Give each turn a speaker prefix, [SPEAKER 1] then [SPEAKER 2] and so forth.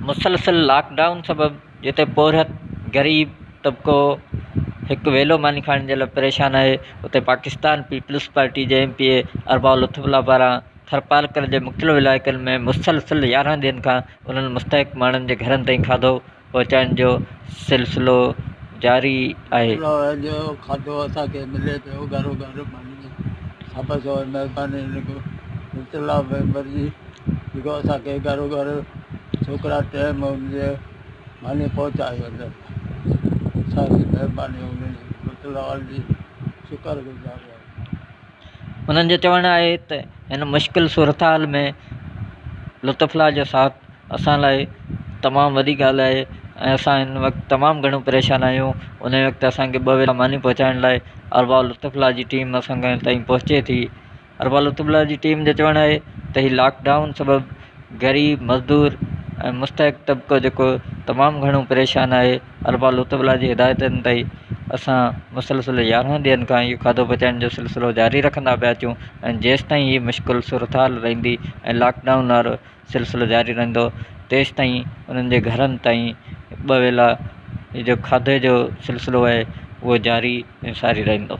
[SPEAKER 1] मुसलसल लॉकडाउन सबब जिते पोरहत गरीब तबको एक वेलो मानी खाने जे लाइ परेशान है, उते पाकिस्तान पीपल्स पार्टी जे MP अरबाब लुत्फुल्लाह पारां थरपारकर जे मुख़्तलिफ़ इलाइक़नि में मुसलसल 11 ॾींहंनि खां उन्हनि मुस्तहिक माण्हुनि जे घरनि ताईं खाधो पहुचाइण जो सिलसिलो जारी आहे।
[SPEAKER 2] जो खाधो असांखे मिले पियो घरो घर मानी सभु सौ महिरबानी लुत्फुल्लाह मेंबर जी, जेको असांखे घरो घर छोकिरा टाइम हुनजे मानी पहुचाए वञनि। सारी महिरबानी हुनजी लुत्फुल्लाह जी शुक्रगुज़ार आहे।
[SPEAKER 1] उन्हनि जो चवणु आहे त हिन मुश्किल सूरत हाल में लुत्फुल्लाह जो साथ असां लाइ तमामु वॾी ॻाल्हि आहे ऐं असां हिन वक़्तु तमामु घणो परेशान आहियूं। उन वक़्तु असांखे 2 वेला मानी पहुचाइण लाइ अरबाब लुत्फुल्लाह जी टीम असां ताईं पहुचे थी। अरबाब लुत्फुल्लाह जी टीम जो चवणु आहे त हीउ लॉकडाउन सबबु ग़रीब मज़दूर ऐं मुस्तहिक तबिको जेको तमामु घणो परेशान आहे, अरबाब लुत्फुल्लाह जी हिदायतनि ताईं असां मुसलसल 11 ॾींहंनि खां इहो खाधो पहुचाइण जो सिलसिलो जारी रखंदा पिया अचूं ऐं जेसिताईं हीअ मुश्किल सूरत हाल रहंदी ऐं लॉकडाउन वारो सिलसिलो जारी रहंदो तेसिताईं उन्हनि जे घरनि ताईं 2 वेला जो खाधे जो सिलसिलो आहे उहो जारी ऐं सारी रहंदो।